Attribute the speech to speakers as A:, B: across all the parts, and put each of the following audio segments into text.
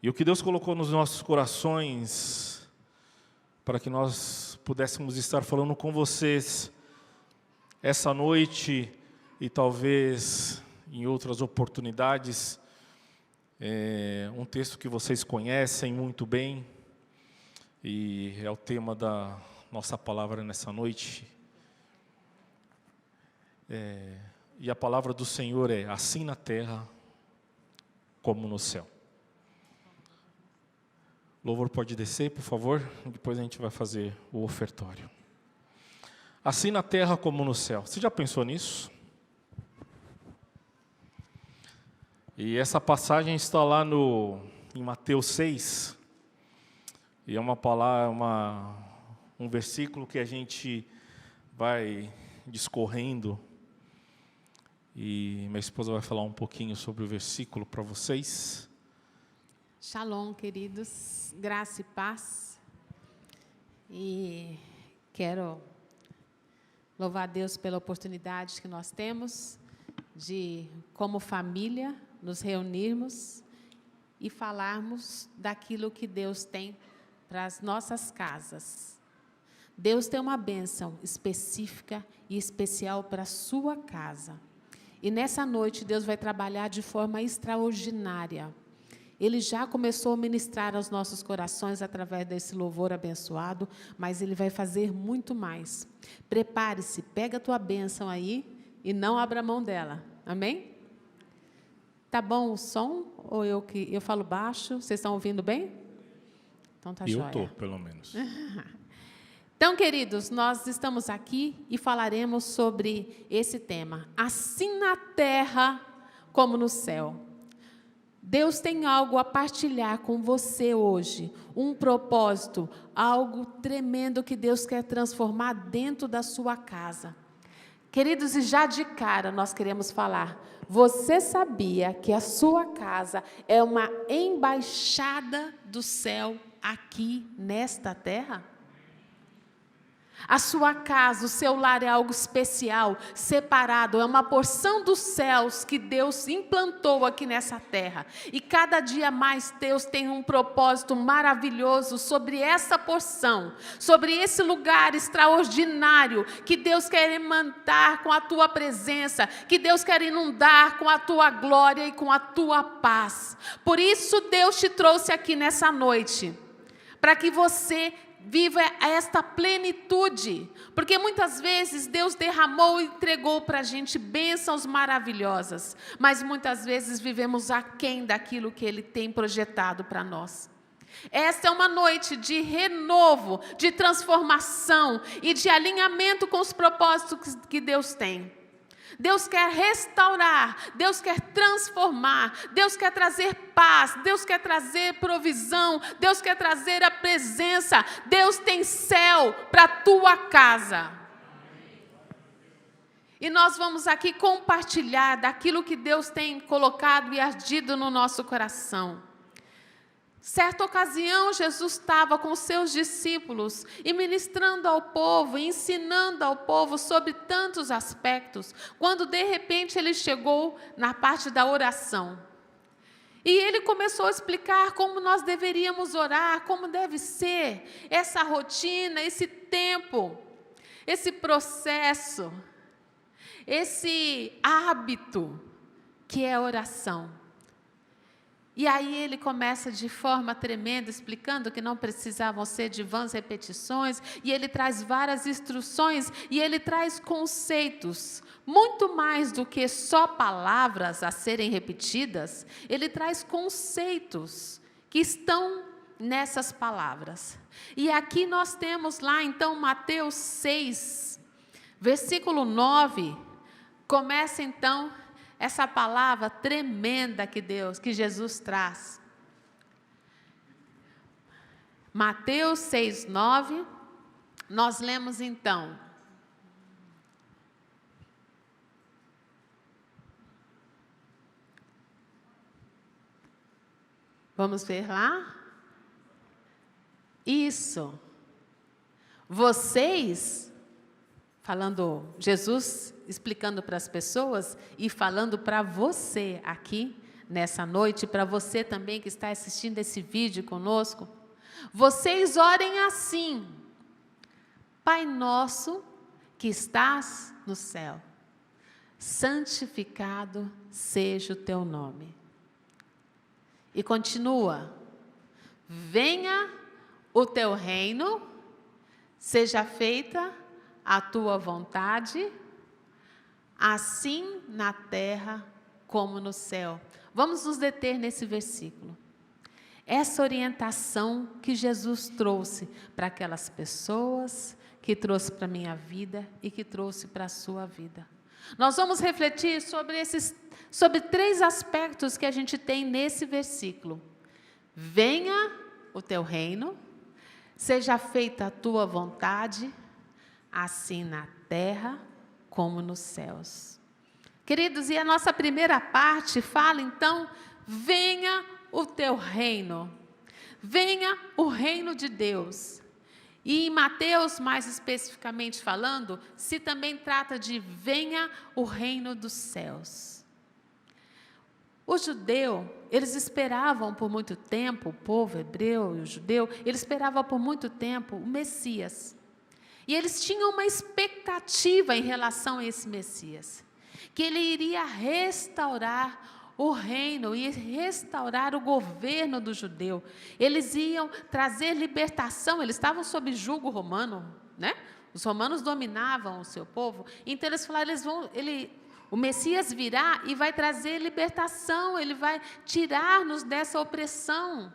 A: E o que Deus colocou nos nossos corações, para que nós pudéssemos estar falando com vocês essa noite e talvez em outras oportunidades, um texto que vocês conhecem muito bem, e é o tema da nossa palavra nessa noite. E a palavra do Senhor é: assim na terra como no céu. O louvor pode descer, por favor, depois a gente vai fazer o ofertório. Assim na terra como no céu. Você já pensou nisso? E essa passagem está lá em Mateus 6. E é uma palavra, um versículo que a gente vai discorrendo. E minha esposa vai falar um pouquinho sobre o versículo para vocês.
B: Shalom, queridos, graça e paz. E quero louvar a Deus pela oportunidade que nós temos de, como família, nos reunirmos e falarmos daquilo que Deus tem para as nossas casas. Deus tem uma bênção específica e especial para a sua casa. E nessa noite Deus vai trabalhar de forma extraordinária. Ele já começou a ministrar aos nossos corações através desse louvor abençoado, mas Ele vai fazer muito mais. Prepare-se, pega a tua bênção aí e não abra mão dela. Amém? Tá bom o som? Ou eu falo baixo? Vocês estão ouvindo bem? Então tá jóia.
A: Eu estou, pelo menos.
B: Então, queridos, nós estamos aqui e falaremos sobre esse tema. Assim na terra como no céu. Deus tem algo a partilhar com você hoje, um propósito, algo tremendo que Deus quer transformar dentro da sua casa. Queridos, e já de cara nós queremos falar, você sabia que a sua casa é uma embaixada do céu aqui nesta terra? A sua casa, o seu lar é algo especial, separado, é uma porção dos céus que Deus implantou aqui nessa terra. E cada dia mais Deus tem um propósito maravilhoso sobre essa porção, sobre esse lugar extraordinário que Deus quer mandar com a tua presença, que Deus quer inundar com a tua glória e com a tua paz. Por isso Deus te trouxe aqui nessa noite, para que você viva esta plenitude, porque muitas vezes Deus derramou e entregou para a gente bênçãos maravilhosas, mas muitas vezes vivemos aquém daquilo que Ele tem projetado para nós. Esta é uma noite de renovo, de transformação e de alinhamento com os propósitos que Deus tem. Deus quer restaurar, Deus quer transformar, Deus quer trazer paz, Deus quer trazer provisão, Deus quer trazer a presença. Deus tem céu para a tua casa. E nós vamos aqui compartilhar daquilo que Deus tem colocado e ardido no nosso coração. Certa ocasião, Jesus estava com seus discípulos e ministrando ao povo, ensinando ao povo sobre tantos aspectos, quando de repente ele chegou na parte da oração. E ele começou a explicar como nós deveríamos orar, como deve ser essa rotina, esse tempo, esse processo, esse hábito que é a oração. E aí ele começa de forma tremenda, explicando que não precisavam ser de vãs repetições, e ele traz várias instruções, e ele traz conceitos, muito mais do que só palavras a serem repetidas, ele traz conceitos que estão nessas palavras. E aqui nós temos lá então Mateus 6, versículo 9, começa então essa palavra tremenda que Jesus traz. Mateus 6, 9, nós lemos então: vamos ver lá? Isso. Vocês, falando, Jesus explicando para as pessoas e falando para você aqui, nessa noite, para você também que está assistindo esse vídeo conosco, vocês orem assim: Pai nosso que estás no céu, santificado seja o teu nome. E continua: venha o teu reino, seja feita a tua vontade, assim na terra como no céu. Vamos nos deter nesse versículo. Essa orientação que Jesus trouxe para aquelas pessoas, que trouxe para a minha vida e que trouxe para a sua vida. Nós vamos refletir sobre 3 aspectos que a gente tem nesse versículo. Venha o teu reino, seja feita a tua vontade, assim na terra como nos céus. Queridos, e a nossa primeira parte fala então: venha o teu reino, venha o reino de Deus. E em Mateus, mais especificamente falando, se também trata de venha o reino dos céus. O judeu, eles esperavam por muito tempo, o povo hebreu e o judeu, eles esperavam por muito tempo o Messias. E eles tinham uma expectativa em relação a esse Messias, que ele iria restaurar o reino e restaurar o governo do judeu. Eles iam trazer libertação, eles estavam sob julgo romano, né? Os romanos dominavam o seu povo, então eles falaram, o Messias virá e vai trazer libertação, ele vai tirar-nos dessa opressão.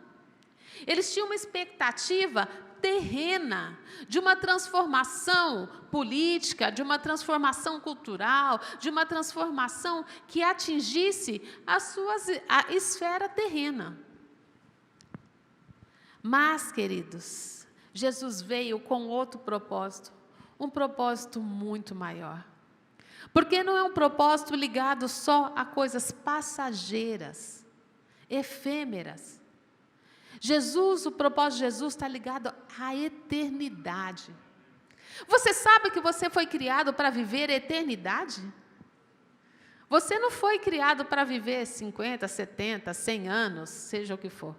B: Eles tinham uma expectativa terrena, de uma transformação política, de uma transformação cultural, de uma transformação que atingisse a esfera terrena. Mas, queridos, Jesus veio com outro propósito, um propósito muito maior. Porque não é um propósito ligado só a coisas passageiras, efêmeras. O propósito de Jesus está ligado à eternidade. Você sabe que você foi criado para viver a eternidade? Você não foi criado para viver 50, 70, 100 anos, seja o que for.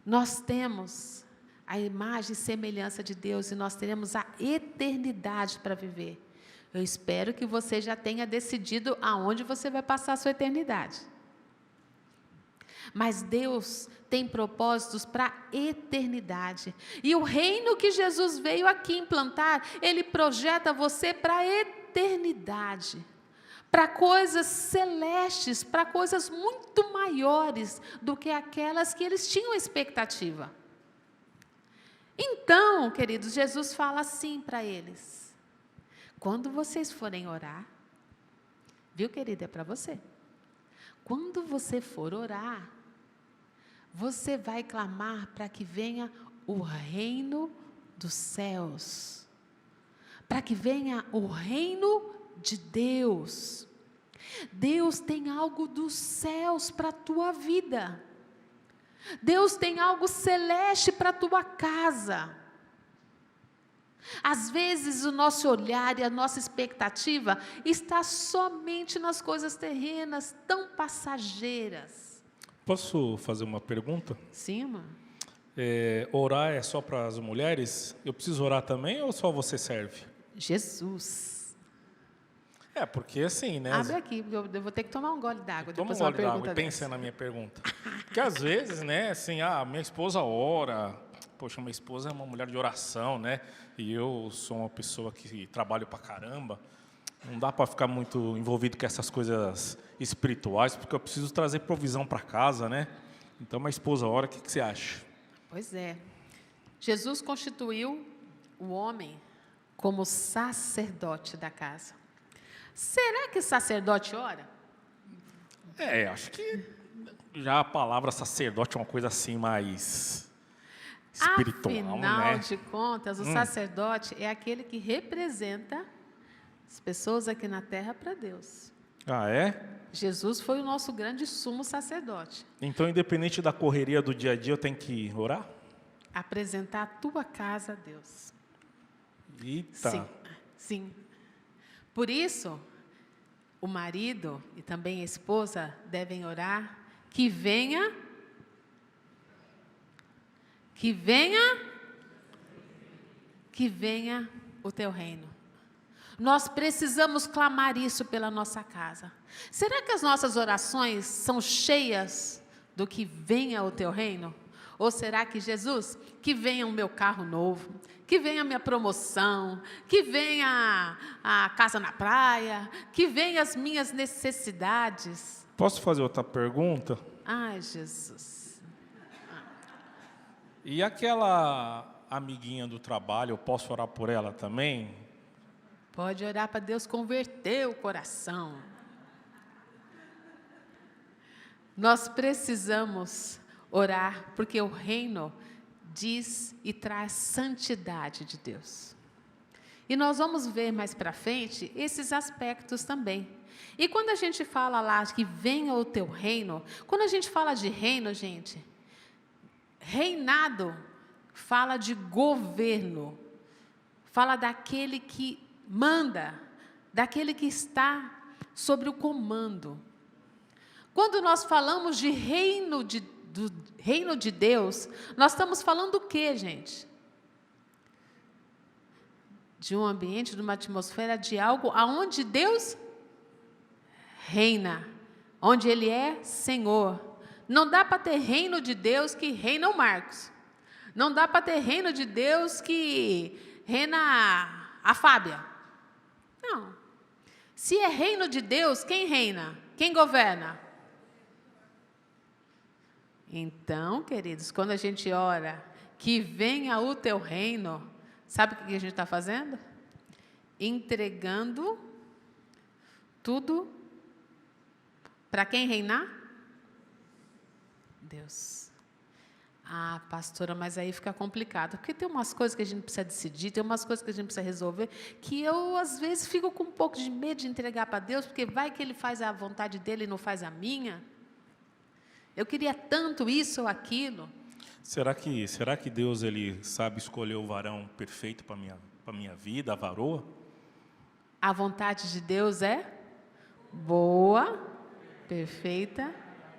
B: Nós temos a imagem e semelhança de Deus e nós teremos a eternidade para viver. Eu espero que você já tenha decidido aonde você vai passar a sua eternidade. Mas Deus tem propósitos para a eternidade. E o reino que Jesus veio aqui implantar, Ele projeta você para a eternidade. Para coisas celestes, para coisas muito maiores do que aquelas que eles tinham expectativa. Então, queridos, Jesus fala assim para eles: quando vocês forem orar, viu, querida, é para você. Quando você for orar, você vai clamar para que venha o reino dos céus, para que venha o reino de Deus. Deus tem algo dos céus para a tua vida. Deus tem algo celeste para a tua casa. Às vezes o nosso olhar e a nossa expectativa está somente nas coisas terrenas, tão passageiras.
A: Posso fazer uma pergunta?
B: Sim, mano.
A: Orar é só para as mulheres? Eu preciso orar também ou só você serve?
B: Jesus.
A: Porque assim, né?
B: Abre aqui, porque eu vou ter que tomar um gole d'água.
A: Toma um gole d'água e pensa na minha pergunta. Porque às vezes, né, assim, minha esposa ora. Poxa, minha esposa é uma mulher de oração, né? E eu sou uma pessoa que trabalho pra caramba. Não dá para ficar muito envolvido com essas coisas espirituais, porque eu preciso trazer provisão para casa, né? Então, minha esposa ora, o que você acha?
B: Pois é. Jesus constituiu o homem como sacerdote da casa. Será que sacerdote ora?
A: Acho que já a palavra sacerdote é uma coisa assim mais espiritual,
B: Afinal
A: né?
B: de contas, o sacerdote é aquele que representa as pessoas aqui na terra para Deus.
A: Ah, é?
B: Jesus foi o nosso grande sumo sacerdote.
A: Então, independente da correria do dia a dia, eu tenho que orar?
B: Apresentar a tua casa a Deus.
A: Eita.
B: Sim. Por isso, o marido e também a esposa devem orar que venha o teu reino. Nós precisamos clamar isso pela nossa casa. Será que as nossas orações são cheias do que venha o teu reino? Ou será que, Jesus, que venha o meu carro novo, que venha a minha promoção, que venha a casa na praia, que venha as minhas necessidades?
A: Posso fazer outra pergunta?
B: Ai, Jesus.
A: E aquela amiguinha do trabalho, eu posso orar por ela também?
B: Pode orar para Deus converter o coração. Nós precisamos orar, porque o reino diz e traz santidade de Deus. E nós vamos ver mais para frente esses aspectos também. E quando a gente fala lá que venha o teu reino, quando a gente fala de reino, gente, reinado fala de governo, fala daquele que manda, daquele que está sobre o comando. Quando nós falamos de do reino de Deus, nós estamos falando do quê, gente? De um ambiente, de uma atmosfera, de algo aonde Deus reina, onde Ele é Senhor. Não dá para ter reino de Deus que reina o Marcos. Não dá para ter reino de Deus que reina a Fábia. Não. Se é reino de Deus, quem reina? Quem governa? Então, queridos, quando a gente ora, que venha o teu reino, sabe o que a gente está fazendo? Entregando tudo para quem reinar? Deus. Ah, pastora, mas aí fica complicado, porque tem umas coisas que a gente precisa decidir, tem umas coisas que a gente precisa resolver, que eu, às vezes, fico com um pouco de medo de entregar para Deus, porque vai que Ele faz a vontade dEle e não faz a minha. Eu queria tanto isso ou aquilo.
A: Será que Deus ele sabe escolher o varão perfeito para minha vida, a varoa?
B: A vontade de Deus é boa, perfeita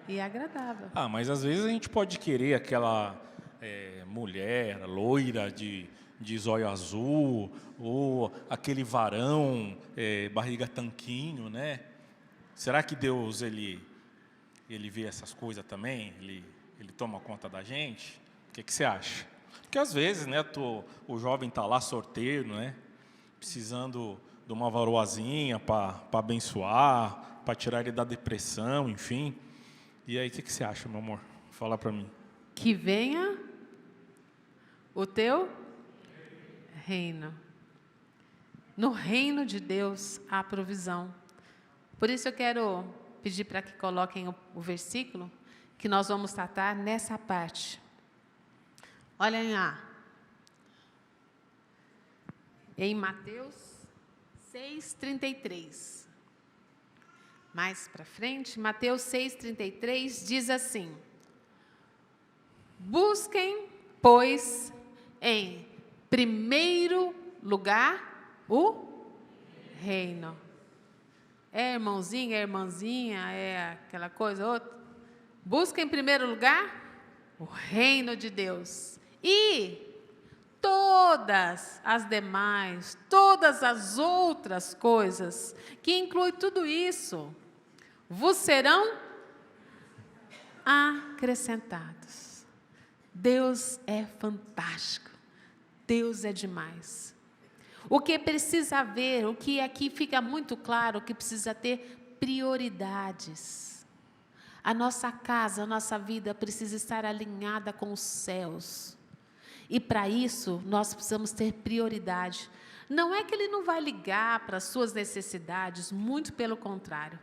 B: e agradável.
A: Ah, mas às vezes a gente pode querer aquela mulher loira de zóio azul, ou aquele varão barriga tanquinho, né? Será que Deus ele vê essas coisas também? Ele toma conta da gente? O que você acha? Porque às vezes, né, o jovem está lá sorteiro, né, precisando de uma varoazinha para abençoar, para tirar ele da depressão, enfim. E aí, o que você acha, meu amor? Fala para mim.
B: Que venha o teu reino. No reino de Deus há provisão. Por isso eu quero pedir para que coloquem o versículo que nós vamos tratar nessa parte. Olhem lá. Em Mateus 6:33. Mais para frente, Mateus 6:33 diz assim: busquem, pois, em primeiro lugar o reino. É irmãozinho, é irmãzinha, é aquela coisa, outra. Busca em primeiro lugar o reino de Deus. E todas as demais, todas as outras coisas, que inclui tudo isso, vos serão acrescentados. Deus é fantástico. Deus é demais. O que precisa haver, o que aqui fica muito claro, que precisa ter prioridades. A nossa casa, a nossa vida precisa estar alinhada com os céus. E para isso, nós precisamos ter prioridade. Não é que Ele não vai ligar para as suas necessidades, muito pelo contrário.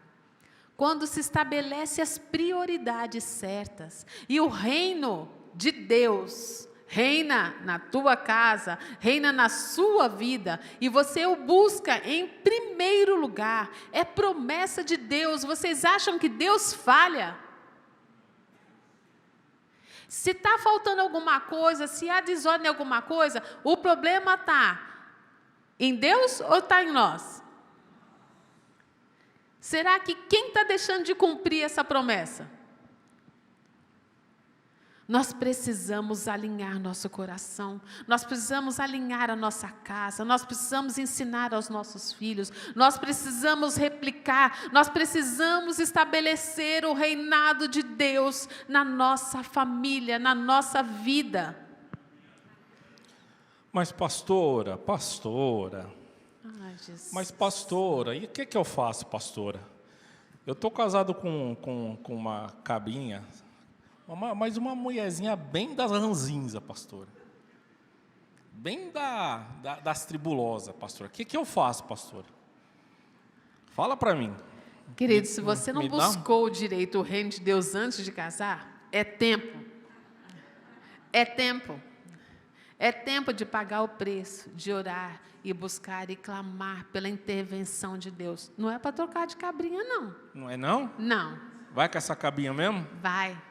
B: Quando se estabelece as prioridades certas, e o reino de Deus reina na tua casa, reina na sua vida, e você o busca em primeiro lugar, é promessa de Deus. Vocês acham que Deus falha? Se está faltando alguma coisa, se há desordem em alguma coisa, o problema está em Deus ou está em nós? Será que quem está deixando de cumprir essa promessa? Nós precisamos alinhar nosso coração, nós precisamos alinhar a nossa casa, nós precisamos ensinar aos nossos filhos, nós precisamos replicar, nós precisamos estabelecer o reinado de Deus na nossa família, na nossa vida.
A: Mas pastora,
B: Ai, Jesus.
A: mas pastora, e o que eu faço, pastora? Eu estou casado com uma cabinha, mas uma mulherzinha bem das ranzinza, pastora. Bem das tribulosas, pastora. O que eu faço, pastora? Fala para mim.
B: Querido, se você não
A: me dá
B: buscou direito o reino de Deus antes de casar, é tempo. É tempo. É tempo de pagar o preço, de orar e buscar e clamar pela intervenção de Deus. Não é para trocar de cabrinha, não.
A: Não é não?
B: Não.
A: Vai com essa cabinha mesmo?
B: Vai.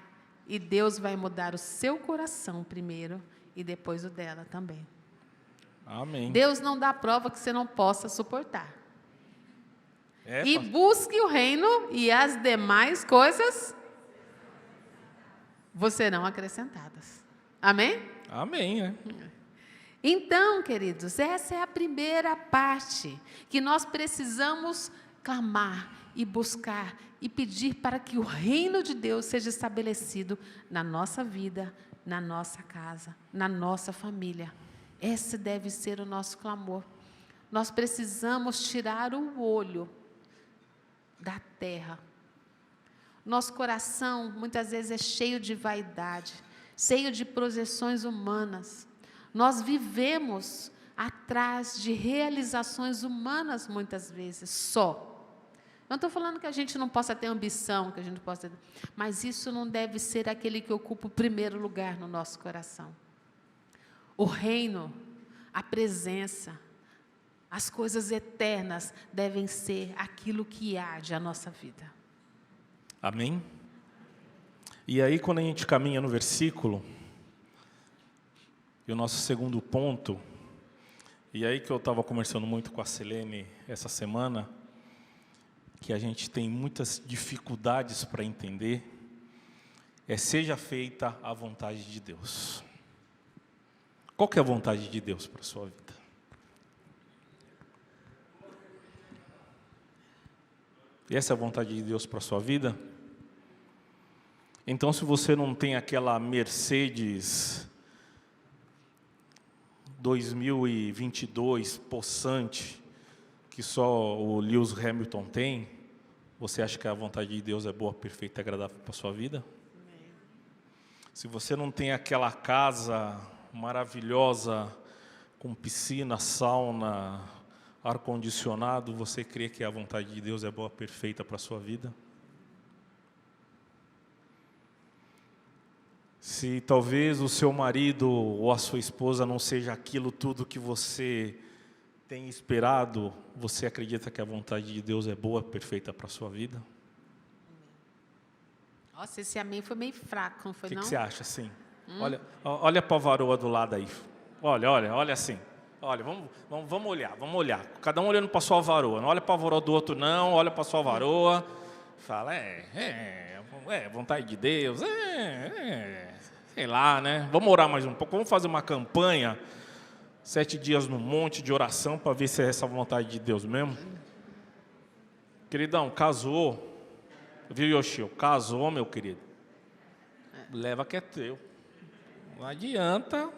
B: E Deus vai mudar o seu coração primeiro e depois o dela também.
A: Amém.
B: Deus não dá prova que você não possa suportar.
A: É,
B: Busque o reino e as demais coisas vos serão acrescentadas. Amém?
A: Amém, né?
B: Então, queridos, essa é a primeira parte que nós precisamos clamar e buscar e pedir para que o reino de Deus seja estabelecido na nossa vida, na nossa casa, na nossa família. Esse deve ser o nosso clamor. Nós precisamos tirar o olho da terra. Nosso coração muitas vezes é cheio de vaidade, cheio de projeções humanas. Nós vivemos atrás de realizações humanas muitas vezes, só. Não estou falando que a gente não possa ter ambição, que a gente possa ter, mas isso não deve ser aquele que ocupa o primeiro lugar no nosso coração. O reino, a presença, as coisas eternas devem ser aquilo que arde a nossa vida.
A: Amém? E aí, quando a gente caminha no versículo, e o nosso segundo ponto, e aí que eu estava conversando muito com a Selene essa semana, que a gente tem muitas dificuldades para entender, seja feita a vontade de Deus. Qual que é a vontade de Deus para a sua vida? E essa é a vontade de Deus para a sua vida? Então, se você não tem aquela Mercedes 2022 possante, que só o Lewis Hamilton tem, você acha que a vontade de Deus é boa, perfeita e agradável para a sua vida? Amém. Se você não tem aquela casa maravilhosa, com piscina, sauna, ar-condicionado, você crê que a vontade de Deus é boa, perfeita para a sua vida? Se talvez o seu marido ou a sua esposa não seja aquilo tudo que você tem esperado, você acredita que a vontade de Deus é boa, perfeita para a sua vida?
B: Nossa, esse amém foi meio fraco, não foi não?
A: O que você acha, assim? Olha para a varoa do lado aí. Olha assim. Olha, vamos olhar. Cada um olhando para a sua varoa. Não olha para a varoa do outro, não. Olha para a sua varoa. Fala, vontade de Deus. Sei lá, né? Vamos orar mais um pouco. Vamos fazer uma campanha, 7 dias no monte de oração, para ver se é essa vontade de Deus mesmo. Queridão, casou. Viu, Yoshio? Casou, meu querido. Leva que é teu. Não adianta.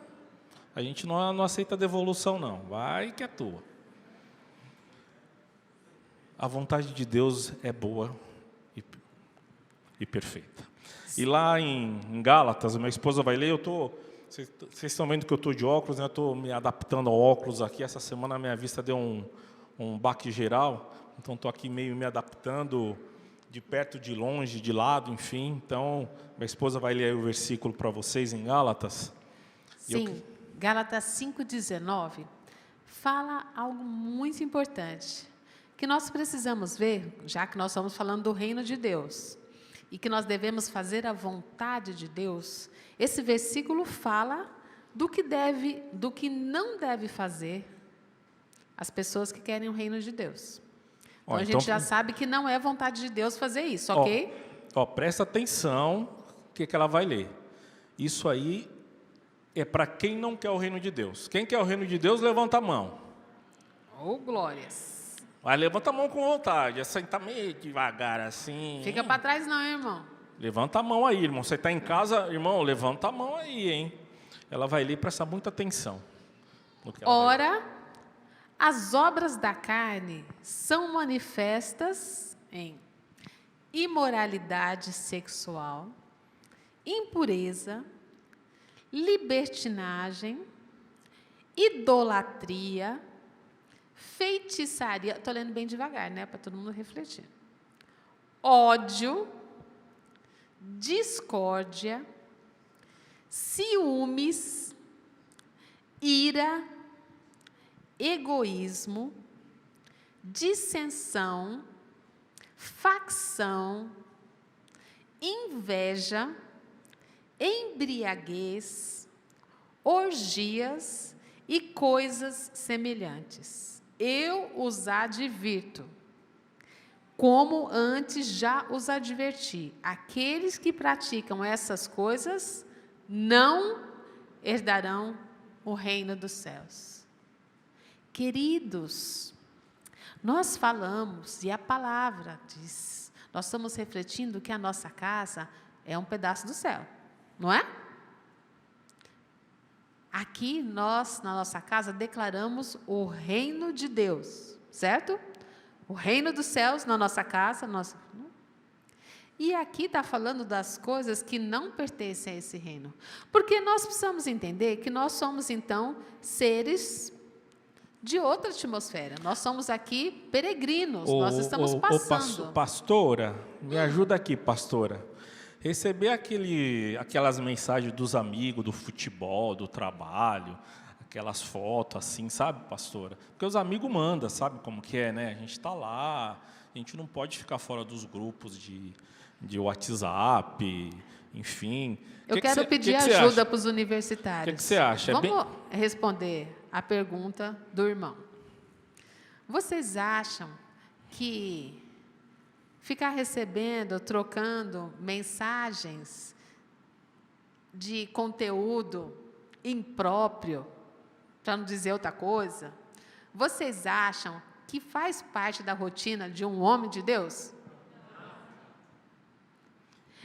A: A gente não aceita devolução, não. Vai que é tua. A vontade de Deus é boa e perfeita. E lá em Gálatas, minha esposa vai ler, vocês estão vendo que eu estou de óculos, né? Eu estou me adaptando ao óculos aqui. Essa semana a minha vista deu um baque geral, então estou aqui meio me adaptando, de perto, de longe, de lado, enfim. Então, minha esposa vai ler aí o versículo para vocês em Gálatas.
B: Sim, Gálatas 5,19 fala algo muito importante, que nós precisamos ver, já que nós estamos falando do reino de Deus, e que nós devemos fazer a vontade de Deus. Esse versículo fala do que não deve fazer as pessoas que querem o reino de Deus. Então, a gente já sabe que não é vontade de Deus fazer isso, ok?
A: Presta atenção o que ela vai ler. Isso aí é para quem não quer o reino de Deus. Quem quer o reino de Deus, levanta a mão.
B: Oh, glórias.
A: Vai, levanta a mão com vontade. Essa aí tá meio devagar assim.
B: Fica para trás não, irmão.
A: Levanta a mão aí, irmão. Você está em casa, irmão, levanta a mão aí, hein? Ela vai ler, presta muita atenção.
B: Ora, as obras da carne são manifestas em imoralidade sexual, impureza, libertinagem, idolatria, feitiçaria. Estou lendo bem devagar, né? Para todo mundo refletir. Ódio, discórdia, ciúmes, ira, egoísmo, dissensão, facção, inveja, embriaguez, orgias e coisas semelhantes. Eu os advirto, como antes já os adverti. Aqueles que praticam essas coisas não herdarão o reino dos céus. Queridos, nós falamos, e a palavra diz, nós estamos refletindo que a nossa casa é um pedaço do céu, não é? Aqui nós, na nossa casa, declaramos o reino de Deus, certo? O reino dos céus na nossa casa. E aqui está falando das coisas que não pertencem a esse reino. Porque nós precisamos entender que nós somos, então, seres de outra atmosfera. Nós somos aqui peregrinos, nós estamos passando.
A: Pastora, me ajuda aqui, pastora. Receber aquelas mensagens dos amigos, do futebol, do trabalho, aquelas fotos assim, sabe, pastora? Porque os amigos mandam, sabe como que é, né? A gente está lá, a gente não pode ficar fora dos grupos de WhatsApp, enfim.
B: Eu quero pedir ajuda para os universitários.
A: O que você acha?
B: Vamos responder a pergunta do irmão. Vocês acham que ficar recebendo, trocando mensagens de conteúdo impróprio, para não dizer outra coisa, vocês acham que faz parte da rotina de um homem de Deus?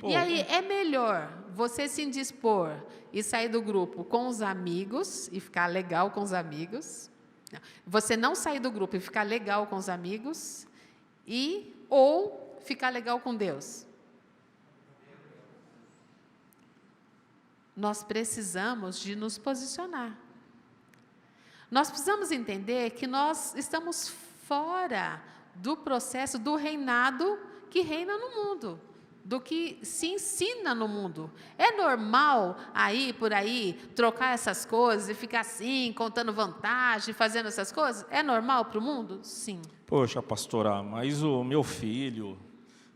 B: E aí, é melhor você se indispor e sair do grupo com os amigos e ficar legal com os amigos. Você não sair do grupo e ficar legal com os amigos ou ficar legal com Deus. Nós precisamos de nos posicionar. Nós precisamos entender que nós estamos fora do processo do reinado que reina no mundo, do que se ensina no mundo. É normal por aí, trocar essas coisas e ficar assim, contando vantagem, fazendo essas coisas? É normal para o mundo? Sim.
A: Poxa, pastora, mas o meu filho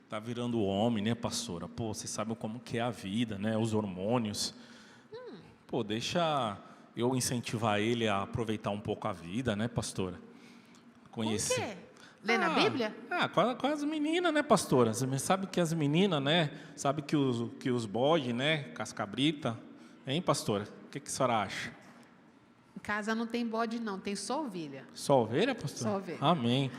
A: está virando homem, né, pastora? Pô, você sabe como que é a vida, né? Os hormônios. Pô, deixa eu incentivar ele a aproveitar um pouco a vida, né, pastora?
B: Conhecer. Por quê? Lê na Bíblia?
A: Com as meninas, né, pastora? Você sabe que as meninas, né? Sabe que os bodes, né? Cascabrita. Hein, pastora? O que a senhora acha?
B: Em casa não tem bode, não. Tem só ovelha.
A: Só ovelha, pastora?
B: Só ovelha.
A: Amém.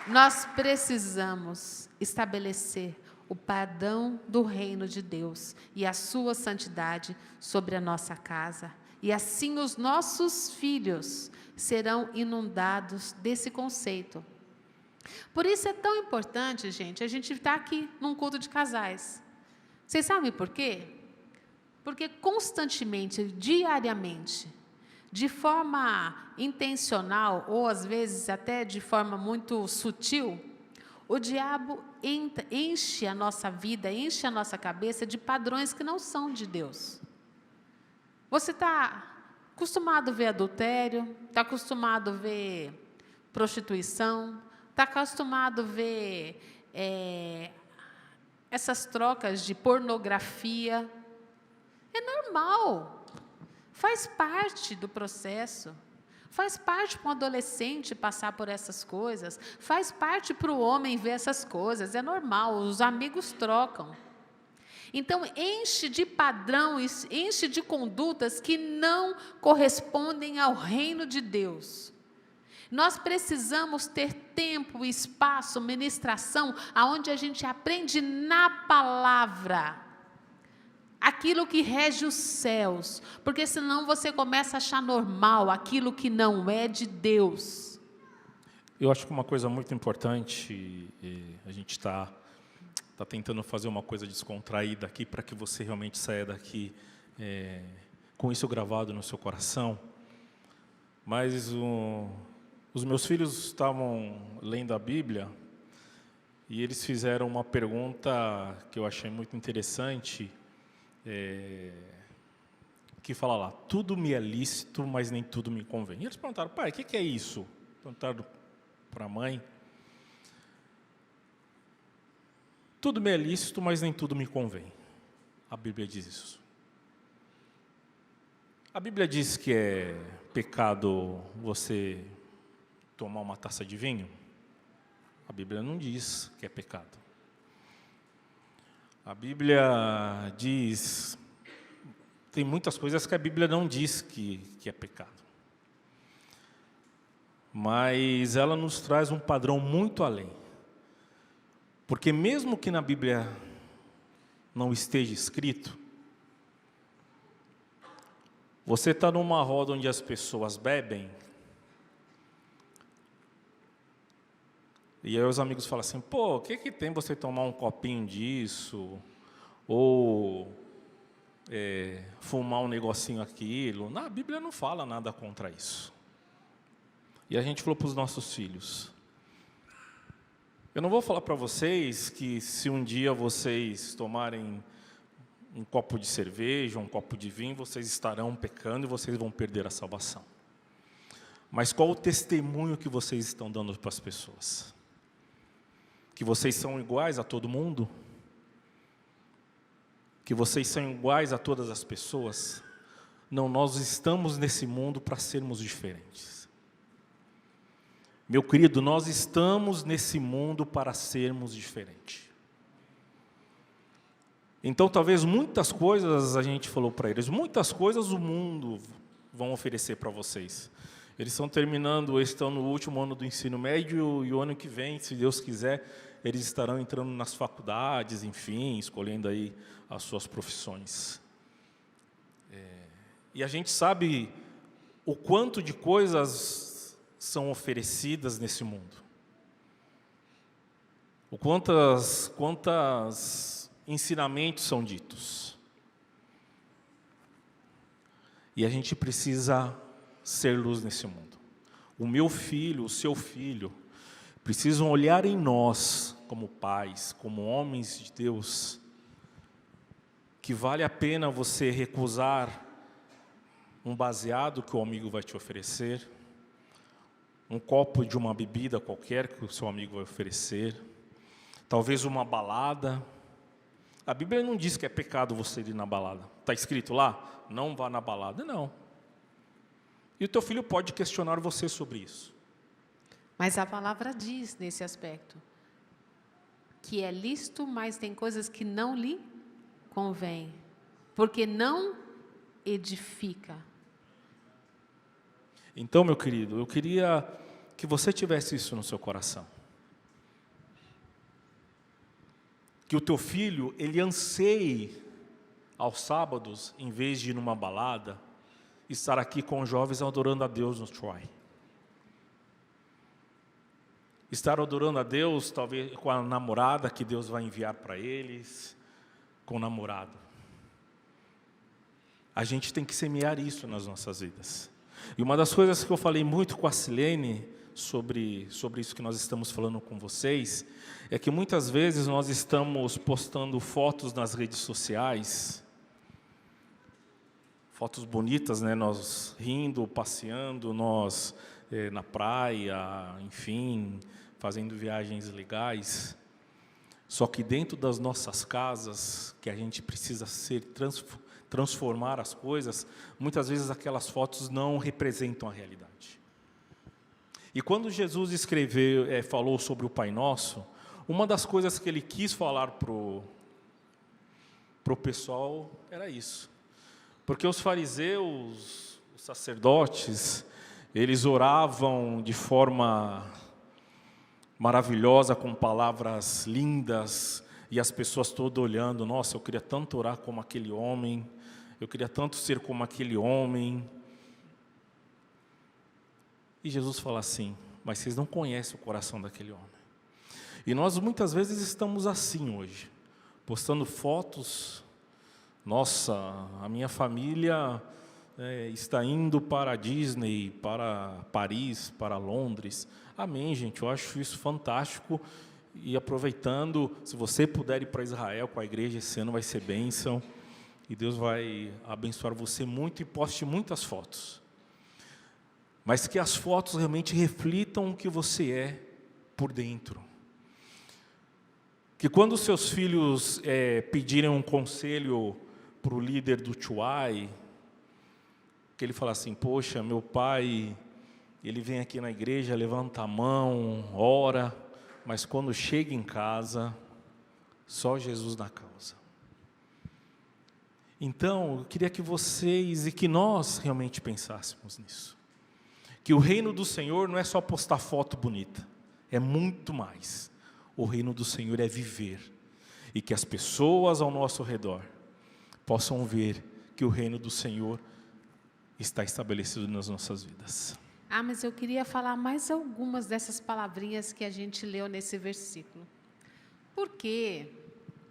B: Nós precisamos estabelecer o padrão do reino de Deus e a sua santidade sobre a nossa casa. E assim os nossos filhos serão inundados desse conceito. Por isso é tão importante, gente, a gente estar aqui num culto de casais. Vocês sabem por quê? Porque constantemente, diariamente, de forma intencional, ou às vezes até de forma muito sutil, o diabo enche a nossa vida, enche a nossa cabeça de padrões que não são de Deus. Você está acostumado a ver adultério, está acostumado a ver prostituição, está acostumado a ver essas trocas de pornografia. É normal. Faz parte do processo. Faz parte para um adolescente passar por essas coisas. Faz parte para o homem ver essas coisas. É normal, os amigos trocam. Então, enche de padrão, enche de condutas que não correspondem ao reino de Deus. Nós precisamos ter tempo, espaço, ministração, aonde a gente aprende na palavra aquilo que rege os céus, porque senão você começa a achar normal aquilo que não é de Deus.
A: Eu acho que uma coisa muito importante, a gente está tentando fazer uma coisa descontraída aqui, para que você realmente saia daqui com isso gravado no seu coração. Mas os meus filhos estavam lendo a Bíblia e eles fizeram uma pergunta que eu achei muito interessante, que fala lá: tudo me é lícito, mas nem tudo me convém. E eles perguntaram: pai, o que é isso? Perguntaram para a mãe. Tudo me é lícito, mas nem tudo me convém. A Bíblia diz isso. A Bíblia diz que é pecado você tomar uma taça de vinho. A Bíblia não diz que é pecado. A Bíblia diz... Tem muitas coisas que a Bíblia não diz que é pecado. Mas ela nos traz um padrão muito além. Porque mesmo que na Bíblia não esteja escrito, você está numa roda onde as pessoas bebem, e aí os amigos falam assim: pô, o que tem você tomar um copinho disso? Ou fumar um negocinho aquilo? A Bíblia não fala nada contra isso. E a gente falou para os nossos filhos: eu não vou falar para vocês que se um dia vocês tomarem um copo de cerveja, um copo de vinho, vocês estarão pecando e vocês vão perder a salvação. Mas qual o testemunho que vocês estão dando para as pessoas? Que vocês são iguais a todo mundo? Que vocês são iguais a todas as pessoas? Não, nós estamos nesse mundo para sermos diferentes. Meu querido, nós estamos nesse mundo para sermos diferentes. Então, talvez muitas coisas, a gente falou para eles, muitas coisas o mundo vão oferecer para vocês. Eles estão no último ano do ensino médio, e o ano que vem, se Deus quiser, eles estarão entrando nas faculdades, enfim, escolhendo aí as suas profissões. E a gente sabe o quanto de coisas são oferecidas nesse mundo. Quantos ensinamentos são ditos. E a gente precisa ser luz nesse mundo. O meu filho, o seu filho, precisam olhar em nós, como pais, como homens de Deus, que vale a pena você recusar um baseado que o amigo vai te oferecer, um copo de uma bebida qualquer que o seu amigo vai oferecer, talvez uma balada. A Bíblia não diz que é pecado você ir na balada. Está escrito lá? Não vá na balada. Não. E o teu filho pode questionar você sobre isso.
B: Mas a palavra diz nesse aspecto que é lícito, mas tem coisas que não lhe convém, porque não edifica.
A: Então, meu querido, eu queria que você tivesse isso no seu coração. Que o teu filho, ele anseie aos sábados, em vez de ir numa balada, estar aqui com os jovens adorando a Deus no Troy. Estar adorando a Deus, talvez com a namorada que Deus vai enviar para eles, com o namorado. A gente tem que semear isso nas nossas vidas. E uma das coisas que eu falei muito com a Silene, sobre isso que nós estamos falando com vocês, é que muitas vezes nós estamos postando fotos nas redes sociais, fotos bonitas, né? Nós rindo, passeando, nós na praia, enfim, fazendo viagens legais. Só que dentro das nossas casas, que a gente precisa transformar as coisas, muitas vezes aquelas fotos não representam a realidade. E quando Jesus falou sobre o Pai Nosso, uma das coisas que ele quis falar pro pessoal era isso. Porque os fariseus, os sacerdotes, eles oravam de forma maravilhosa, com palavras lindas, e as pessoas todas olhando, nossa, eu queria tanto orar como aquele homem, eu queria tanto ser como aquele homem. E Jesus fala assim, mas vocês não conhecem o coração daquele homem. E nós muitas vezes estamos assim hoje, postando fotos, nossa, a minha família está indo para a Disney, para Paris, para Londres. Amém, gente, eu acho isso fantástico. E aproveitando, se você puder ir para Israel com a igreja, esse ano vai ser bênção. E Deus vai abençoar você muito e poste muitas fotos. Mas que as fotos realmente reflitam o que você é por dentro. Que quando os seus filhos pedirem um conselho para o líder do Chuai, que ele fala assim, poxa, meu pai, ele vem aqui na igreja, levanta a mão, ora, mas quando chega em casa, só Jesus na causa. Então, eu queria que vocês e que nós realmente pensássemos nisso. Que o reino do Senhor não é só postar foto bonita, é muito mais. O reino do Senhor é viver, e que as pessoas ao nosso redor possam ver que o reino do Senhor está estabelecido nas nossas vidas.
B: Mas eu queria falar mais algumas dessas palavrinhas que a gente leu nesse versículo. Porque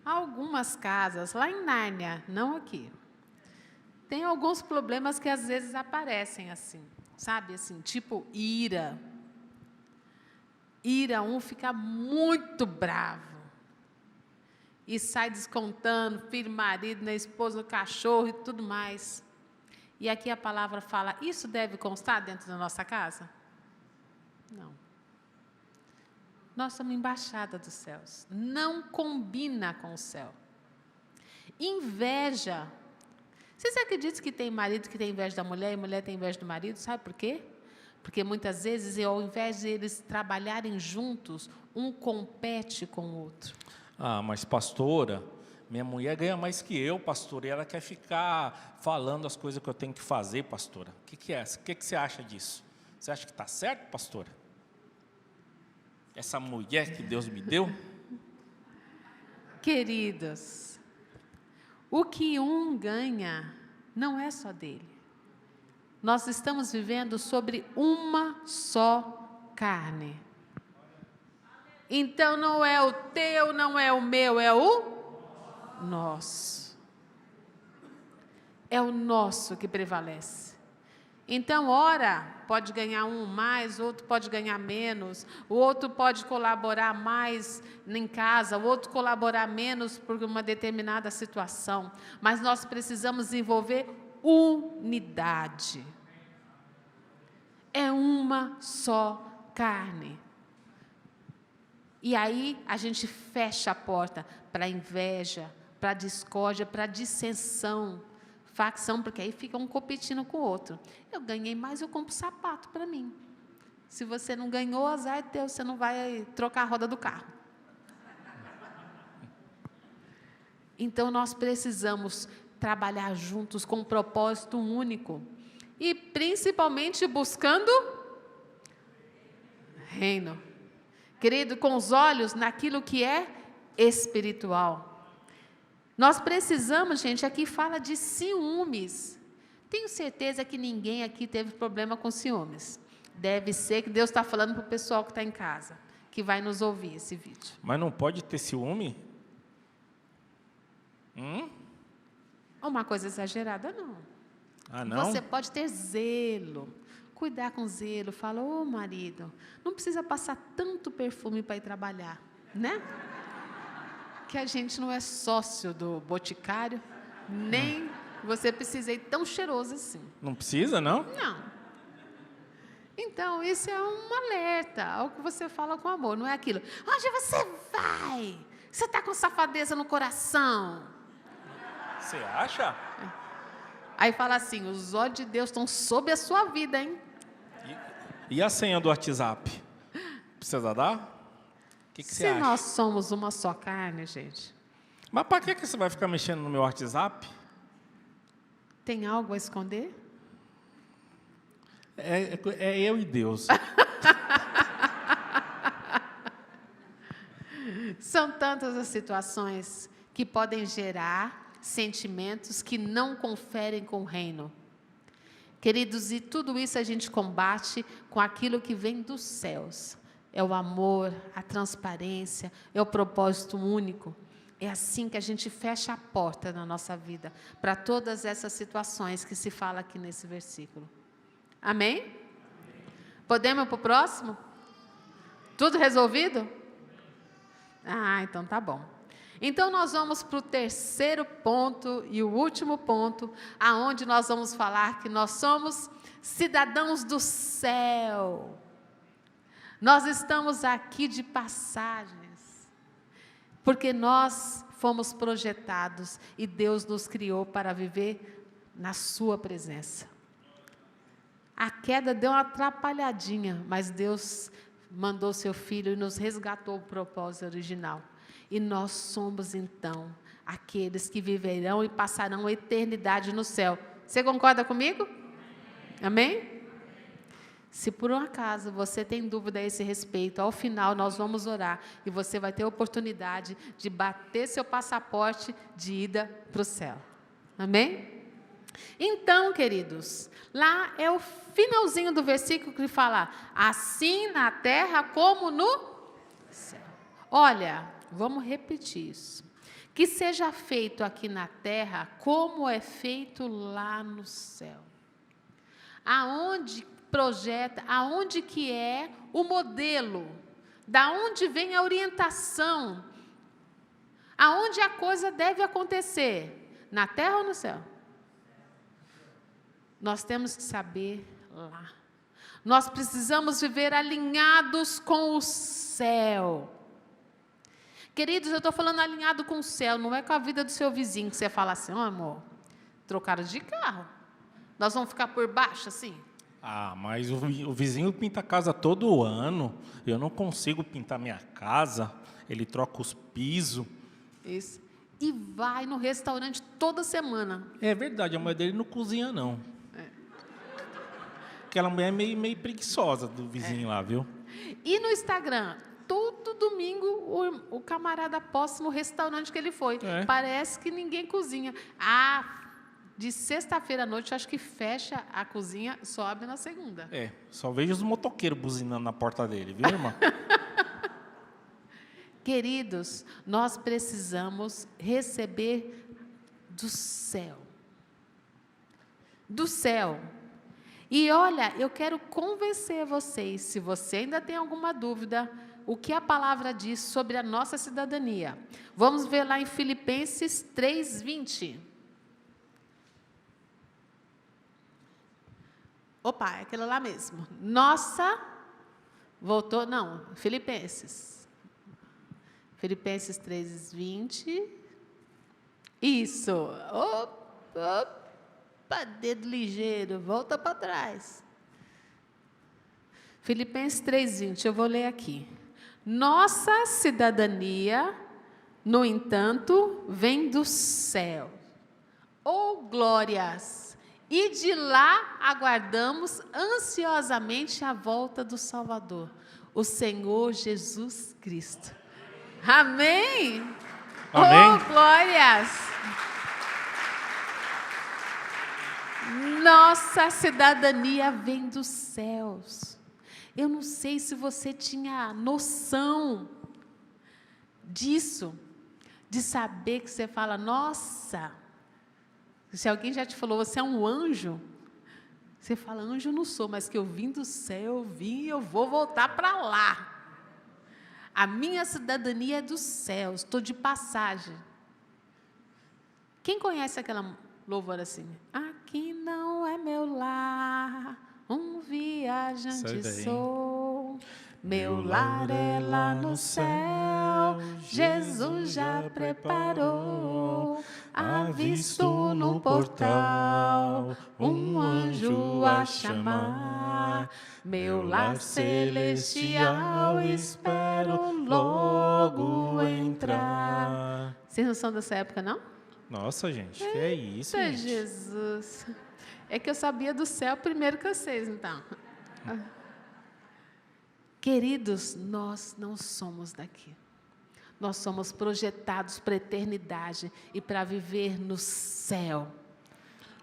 B: algumas casas, lá em Nárnia, não aqui, tem alguns problemas que às vezes aparecem assim, sabe? Assim, tipo ira. Ira, um fica muito bravo. E sai descontando, filho, marido, na esposa, no cachorro e tudo mais. E aqui a palavra fala, isso deve constar dentro da nossa casa? Não. Nós somos embaixada dos céus. Não combina com o céu. Inveja. Vocês acreditam que tem marido que tem inveja da mulher e mulher tem inveja do marido? Sabe por quê? Porque muitas vezes, ao invés de eles trabalharem juntos, um compete com o outro.
A: Mas pastora, minha mulher ganha mais que eu, pastora, e ela quer ficar falando as coisas que eu tenho que fazer, pastora. O que é? O que você acha disso? Você acha que está certo, pastora? Essa mulher que Deus me deu?
B: Queridos, o que um ganha não é só dele. Nós estamos vivendo sobre uma só carne. Então não é o teu, não é o meu, é o nosso. É o nosso que prevalece. Então, ora, pode ganhar um mais, outro pode ganhar menos, o outro pode colaborar mais em casa, o outro colaborar menos por uma determinada situação. Mas nós precisamos desenvolver unidade. É uma só carne. E aí a gente fecha a porta para a inveja, para a discórdia, para a dissensão, facção, porque aí fica um competindo com o outro. Eu ganhei mais, eu compro sapato para mim. Se você não ganhou, azar é teu, você não vai trocar a roda do carro. Então nós precisamos trabalhar juntos com um propósito único. E principalmente buscando reino. Querido, com os olhos naquilo que é espiritual. Nós precisamos, gente, aqui fala de ciúmes. Tenho certeza que ninguém aqui teve problema com ciúmes. Deve ser que Deus está falando para o pessoal que está em casa, que vai nos ouvir esse vídeo.
A: Mas não pode ter ciúme?
B: Uma coisa exagerada, não.
A: Não?
B: Você pode ter zelo. Cuidar com zelo, fala, marido, não precisa passar tanto perfume para ir trabalhar, né? Que a gente não é sócio do Boticário, nem você precisa ir tão cheiroso assim.
A: Não precisa, não?
B: Não. Então, isso é um alerta, algo que você fala com amor, não é aquilo, onde você vai? Você está com safadeza no coração.
A: Você acha?
B: Aí fala assim, os olhos de Deus estão sobre a sua vida, hein?
A: E a senha do WhatsApp? Precisa dar? O que você
B: Se
A: acha?
B: nós somos uma só carne, gente,
A: Mas para que você vai ficar mexendo no meu WhatsApp?
B: tem algo a esconder?
A: É eu e Deus.
B: São tantas as situações que podem gerar sentimentos que não conferem com o reino. Queridos, e tudo isso a gente combate com aquilo que vem dos céus. É o amor, a transparência, é o propósito único. É assim que a gente fecha a porta na nossa vida para todas essas situações que se fala aqui nesse versículo. Amém? Podemos ir para o próximo? Tudo resolvido? Ah, então tá bom. Então nós vamos para o terceiro ponto e o último ponto, aonde nós vamos falar que nós somos cidadãos do céu. Nós estamos aqui de passagens, porque nós fomos projetados e Deus nos criou para viver na sua presença. A queda deu uma atrapalhadinha, mas Deus mandou seu Filho e nos resgatou o propósito original. E nós somos, então, aqueles que viverão e passarão a eternidade no céu. Você concorda comigo? Amém? Se por um acaso você tem dúvida a esse respeito, ao final nós vamos orar e você vai ter a oportunidade de bater seu passaporte de ida para o céu. Amém? Então, queridos, lá é o finalzinho do versículo que fala, assim na terra como no céu. Olha, vamos repetir isso. Que seja feito aqui na terra como é feito lá no céu. Aonde projeta, aonde que é o modelo, da onde vem a orientação, aonde a coisa deve acontecer, na terra ou no céu? Nós temos que saber lá. Nós precisamos viver alinhados com o céu. Queridos, eu estou falando alinhado com o céu, não é com a vida do seu vizinho, que você fala assim, amor, trocaram de carro. Nós vamos ficar por baixo assim?
A: Ah, mas o vizinho pinta a casa todo ano. Eu não consigo pintar minha casa. Ele troca os pisos.
B: Isso. E vai no restaurante toda semana.
A: É verdade, a mulher dele não cozinha, não. Aquela mulher é meio preguiçosa do vizinho lá, viu?
B: E no Instagram, todo domingo o camarada posta no restaurante que ele foi. Parece que ninguém cozinha. De sexta-feira à noite, acho que fecha a cozinha, só abre na segunda.
A: Só vejo os motoqueiros buzinando na porta dele, viu, irmã?
B: Queridos, nós precisamos receber do céu. Do céu. E olha, eu quero convencer vocês, se você ainda tem alguma dúvida, o que a palavra diz sobre a nossa cidadania. Vamos ver lá em Filipenses 3:20. Opa, é aquilo lá mesmo. Nossa, voltou, não, Filipenses. Filipenses 3:20. Isso. Opa, dedo ligeiro, volta para trás. Filipenses 3:20, eu vou ler aqui. Nossa cidadania, no entanto, vem do céu. Oh, glórias! E de lá aguardamos ansiosamente a volta do Salvador, o Senhor Jesus Cristo. Amém?
A: Amém.
B: Oh, glórias! Nossa cidadania vem dos céus. Eu não sei se você tinha noção disso, de saber que você fala, nossa, se alguém já te falou, você é um anjo, você fala, anjo eu não sou, mas que eu vim do céu, eu vim e eu vou voltar para lá. A minha cidadania é dos céus, estou de passagem. Quem conhece aquela louvor assim? Aqui não é meu lar, um viajante sou. Meu lar é lá no céu, Jesus já preparou. Avisto no portal um anjo a chamar. Meu lar celestial espero logo entrar. Vocês não são dessa época, não?
A: Nossa, gente, que é isso,
B: Eita,
A: gente?
B: Jesus. É que eu sabia do céu primeiro que vocês, então. Queridos, nós não somos daqui. Nós somos projetados para a eternidade e para viver no céu,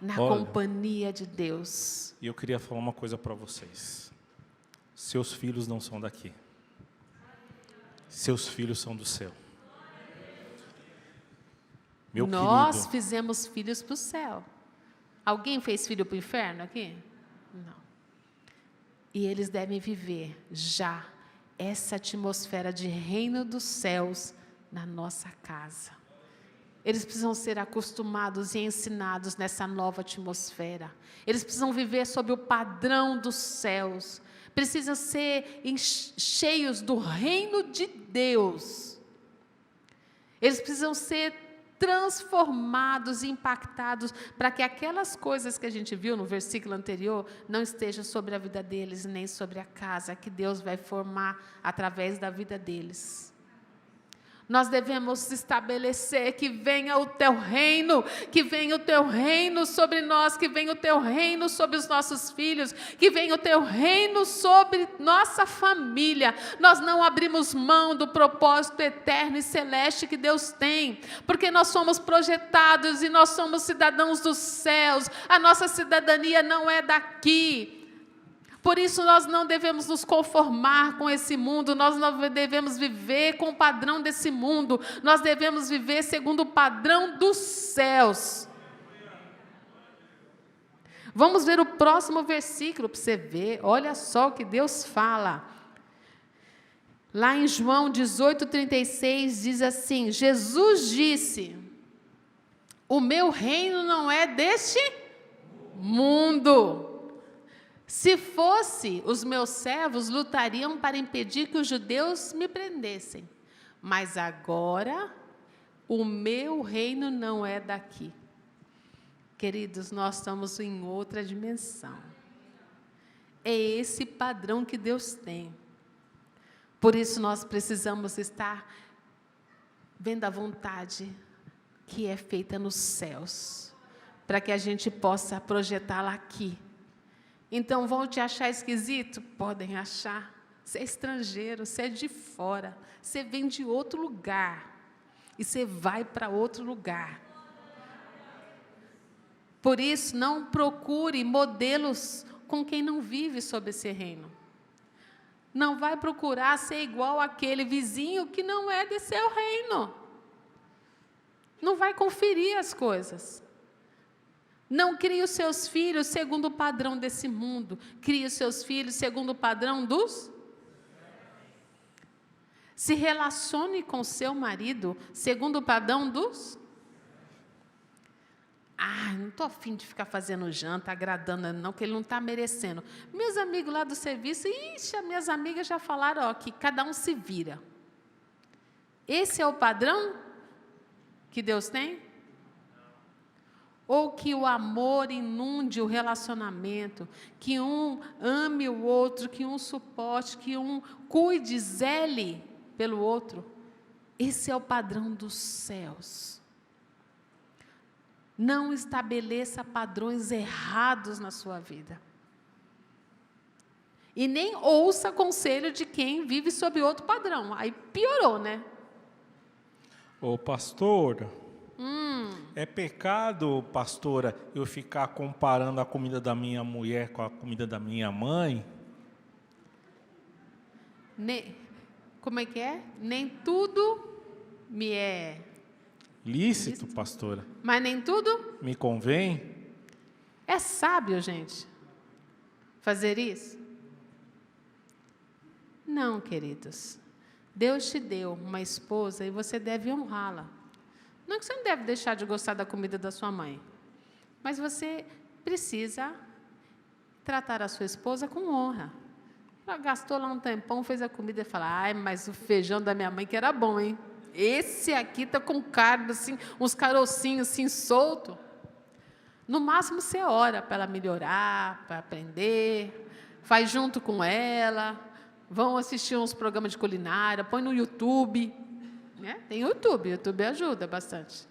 B: na companhia de Deus.
A: E eu queria falar uma coisa para vocês. Seus filhos não são daqui. Seus filhos são do céu. Meu
B: Nós
A: querido,
B: fizemos filhos para o céu. Alguém fez filho para o inferno aqui? Não. E eles devem viver já essa atmosfera de reino dos céus na nossa casa. Eles precisam ser acostumados e ensinados nessa nova atmosfera. Eles precisam viver sob o padrão dos céus. Precisam ser cheios do reino de Deus. Eles precisam ser transformados e impactados para que aquelas coisas que a gente viu no versículo anterior não estejam sobre a vida deles, nem sobre a casa que Deus vai formar através da vida deles. Nós devemos estabelecer que venha o teu reino, que venha o teu reino sobre nós, que venha o teu reino sobre os nossos filhos, que venha o teu reino sobre nossa família. Nós não abrimos mão do propósito eterno e celeste que Deus tem, porque nós somos projetados e nós somos cidadãos dos céus. A nossa cidadania não é daqui. Por isso nós não devemos nos conformar com esse mundo, nós não devemos viver com o padrão desse mundo, nós devemos viver segundo o padrão dos céus. Vamos ver o próximo versículo para você ver, olha só o que Deus fala. Lá em João 18:36 diz assim, Jesus disse, o meu reino não é deste mundo. Se fosse, os meus servos lutariam para impedir que os judeus me prendessem. Mas agora, o meu reino não é daqui. Queridos, nós estamos em outra dimensão. É esse padrão que Deus tem. Por isso, nós precisamos estar vendo a vontade que é feita nos céus, para que a gente possa projetá-la aqui. Então, vão te achar esquisito? Podem achar. Você é estrangeiro, você é de fora, você vem de outro lugar e você vai para outro lugar. Por isso, não procure modelos com quem não vive sob esse reino. Não vai procurar ser igual àquele vizinho que não é de seu reino. Não vai conferir as coisas. Não crie os seus filhos segundo o padrão desse mundo. Crie os seus filhos segundo o padrão dos... Se relacione com seu marido segundo o padrão dos... não estou afim de ficar fazendo janta, agradando, não, que ele não está merecendo. Meus amigos lá do serviço, as minhas amigas já falaram que cada um se vira. Esse é o padrão que Deus tem? Ou que o amor inunde o relacionamento, que um ame o outro, que um suporte, que um cuide, zele pelo outro. Esse é o padrão dos céus. Não estabeleça padrões errados na sua vida. E nem ouça conselho de quem vive sob outro padrão. Aí piorou, né?
A: Ô, pastor, é pecado, pastora, eu ficar comparando a comida da minha mulher com a comida da minha mãe?
B: Como é que é? Nem tudo me é...
A: Lícito, pastora.
B: Mas nem tudo
A: me convém?
B: É sábio, gente, fazer isso? Não, queridos. Deus te deu uma esposa e você deve honrá-la. Não que você não deve deixar de gostar da comida da sua mãe, mas você precisa tratar a sua esposa com honra, Ela gastou lá um tempão, fez a comida e fala, ai, mas o feijão da minha mãe que era bom, hein? Esse aqui tá com carne, assim, uns carocinhos assim, solto. No máximo você ora para ela melhorar, para aprender, faz junto com ela, vão assistir uns programas de culinária, põe no YouTube. Né? Tem YouTube, o YouTube ajuda bastante.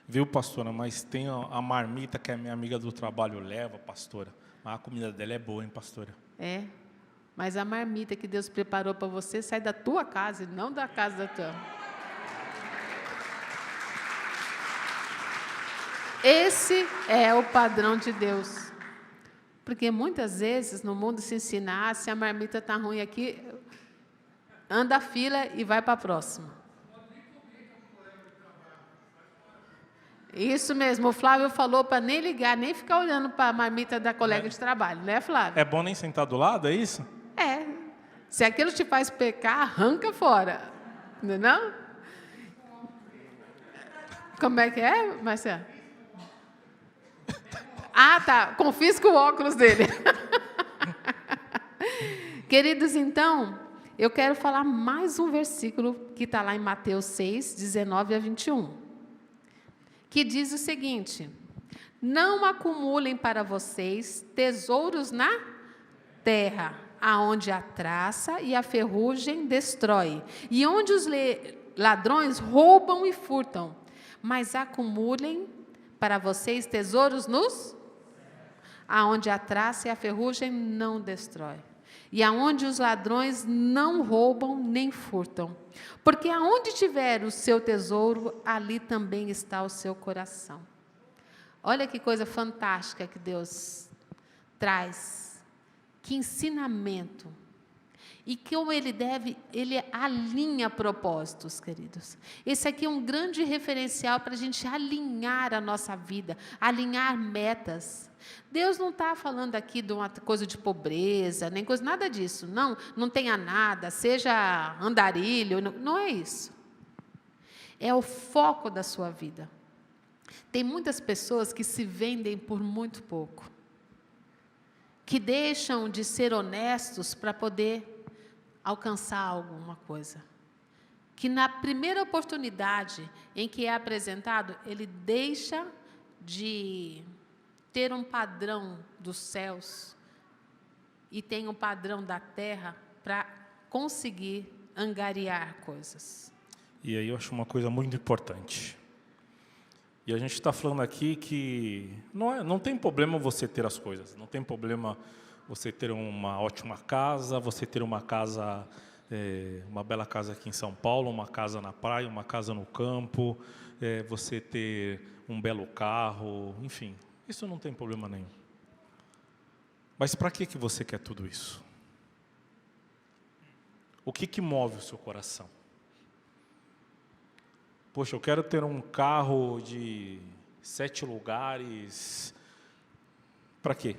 A: Viu, pastora, mas tem a marmita que a minha amiga do trabalho leva, pastora. Mas a comida dela é boa, hein, pastora?
B: É, mas a marmita que Deus preparou para você sai da tua casa e não da casa da tua. Esse é o padrão de Deus. Porque muitas vezes no mundo se ensina, se a marmita está ruim aqui, anda a fila e vai para a próxima. Isso mesmo, o Flávio falou para nem ligar, nem ficar olhando para a marmita da colega de trabalho, né, Flávio?
A: É bom nem sentar do lado, é isso?
B: É. Se aquilo te faz pecar, arranca fora. Não é não? Como é que é, Marcelo? Ah, tá. Confisca o óculos dele. Queridos, então, eu quero falar mais um versículo que está lá em Mateus 6, 19 a 21. Que diz o seguinte: não acumulem para vocês tesouros na terra, aonde a traça e a ferrugem destrói, e onde os ladrões roubam e furtam, mas acumulem para vocês tesouros nos aonde a traça e a ferrugem não destrói, e aonde os ladrões não roubam nem furtam. Porque aonde tiver o seu tesouro, ali também está o seu coração. Olha que coisa fantástica que Deus traz. Que ensinamento. E como ele alinha propósitos, queridos. Esse aqui é um grande referencial para a gente alinhar a nossa vida, alinhar metas. Deus não está falando aqui de uma coisa de pobreza, nem coisa, nada disso. Não tenha nada, seja andarilho, não é isso. É o foco da sua vida. Tem muitas pessoas que se vendem por muito pouco, que deixam de ser honestos para poder alcançar alguma coisa, que na primeira oportunidade em que é apresentado, ele deixa de ter um padrão dos céus e tem um padrão da terra para conseguir angariar coisas.
A: E aí eu acho uma coisa muito importante. E a gente está falando aqui que não tem problema você ter as coisas, não tem problema você ter uma ótima casa, você ter uma casa, uma bela casa aqui em São Paulo, uma casa na praia, uma casa no campo, você ter um belo carro, enfim, isso não tem problema nenhum. Mas para que você quer tudo isso? O que move o seu coração? Poxa, eu quero ter um carro de 7 lugares, para quê?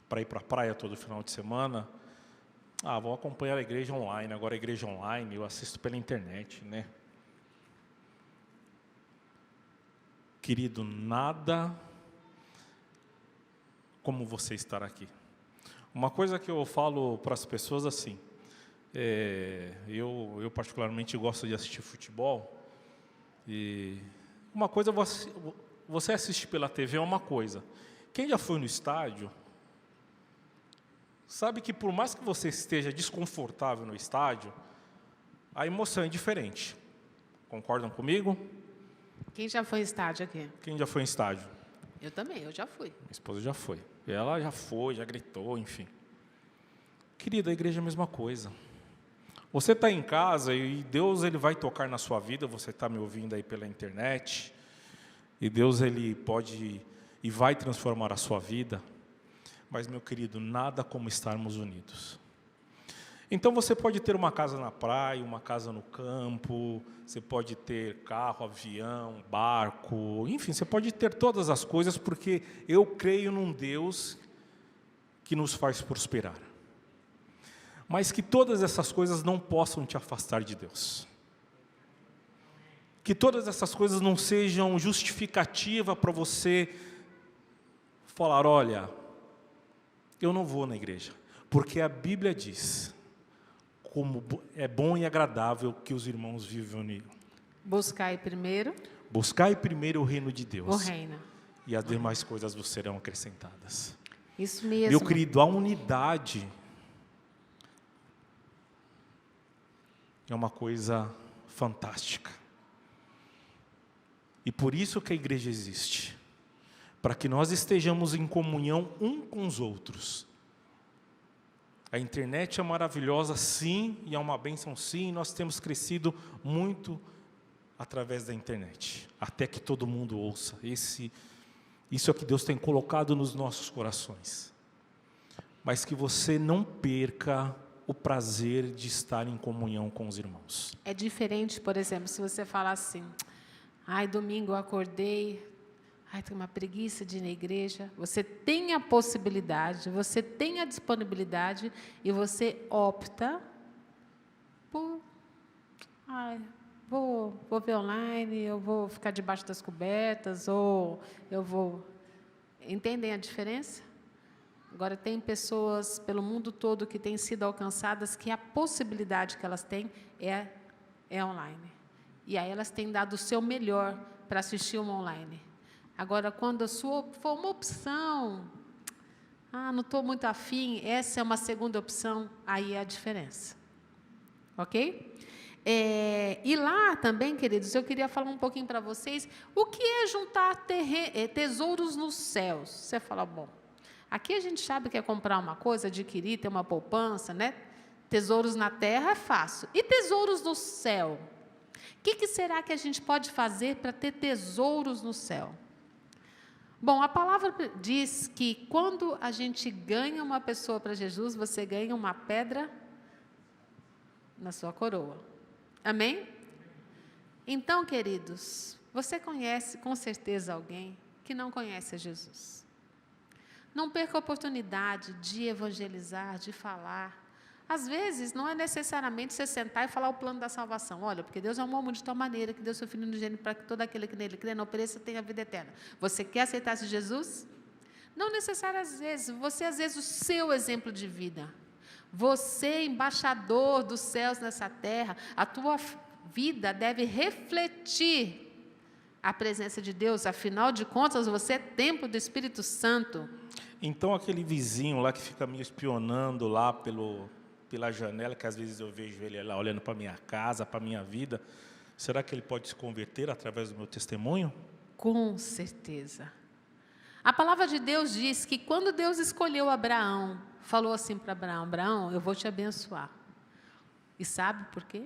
A: Para ir para a praia todo final de semana? Vou acompanhar a igreja online. Agora a igreja online eu assisto pela internet, né? Querido, nada como você estar aqui. Uma coisa que eu falo para as pessoas assim, eu particularmente gosto de assistir futebol, e uma coisa, você assistir pela TV é uma coisa. Quem já foi no estádio sabe que por mais que você esteja desconfortável no estádio, a emoção é diferente. Concordam comigo?
B: Quem já foi em estádio aqui?
A: Quem já foi em estádio?
B: Eu também, eu já fui.
A: Minha esposa já foi. Ela já foi, já gritou, enfim. Querida, a igreja é a mesma coisa. Você está em casa e Deus ele vai tocar na sua vida, você está me ouvindo aí pela internet, e Deus ele pode e vai transformar a sua vida. Mas, meu querido, nada como estarmos unidos. Então, você pode ter uma casa na praia, uma casa no campo, você pode ter carro, avião, barco, enfim, você pode ter todas as coisas, porque eu creio num Deus que nos faz prosperar. Mas que todas essas coisas não possam te afastar de Deus. Que todas essas coisas não sejam justificativa para você falar, olha, eu não vou na igreja. Porque a Bíblia diz, como é bom e agradável que os irmãos vivam unidos.
B: Buscai primeiro
A: Buscai primeiro o reino de
B: o
A: Deus,
B: reino.
A: e as demais coisas vos serão acrescentadas.
B: Isso mesmo.
A: Meu querido, a unidade é uma coisa fantástica. E por isso que a igreja existe. Para que nós estejamos em comunhão um com os outros. A internet é maravilhosa, sim, e é uma bênção, sim, e nós temos crescido muito através da internet, até que todo mundo ouça. Isso é o que Deus tem colocado nos nossos corações. Mas que você não perca o prazer de estar em comunhão com os irmãos.
B: É diferente, por exemplo, se você falar assim, ai, domingo eu acordei, ai, tem uma preguiça de ir na igreja. Você tem a possibilidade, você tem a disponibilidade e você opta por, ai, vou ver online, eu vou ficar debaixo das cobertas, ou eu vou... Entendem a diferença? Agora, tem pessoas pelo mundo todo que têm sido alcançadas que a possibilidade que elas têm é online. E aí elas têm dado o seu melhor para assistir uma online. Agora, quando a sua for uma opção, não estou muito afim, essa é uma segunda opção, aí é a diferença. Ok? E lá também, queridos, eu queria falar um pouquinho para vocês, o que é juntar tesouros nos céus? Você fala, bom, aqui a gente sabe que é comprar uma coisa, adquirir, ter uma poupança, né? Tesouros na terra é fácil. E tesouros no céu? O que será que a gente pode fazer para ter tesouros no céu? Bom, a palavra diz que quando a gente ganha uma pessoa para Jesus, você ganha uma pedra na sua coroa. Amém? Então, queridos, você conhece com certeza alguém que não conhece a Jesus. Não perca a oportunidade de evangelizar, de falar. Às vezes, não é necessariamente você sentar e falar o plano da salvação. Olha, porque Deus amou o mundo de tal maneira que deu seu Filho unigênito para que todo aquele que nele crê não pereça tenha a vida eterna. Você quer aceitar esse Jesus? Não necessariamente, às vezes. Você, às vezes, o seu exemplo de vida. Você, embaixador dos céus nessa terra, a tua vida deve refletir a presença de Deus. Afinal de contas, você é templo do Espírito Santo.
A: Então, aquele vizinho lá que fica me espionando lá pela janela, que às vezes eu vejo ele lá olhando para a minha casa, para a minha vida, será que ele pode se converter através do meu testemunho?
B: Com certeza. A palavra de Deus diz que quando Deus escolheu Abraão, falou assim para Abraão, Abraão, eu vou te abençoar. E sabe por quê?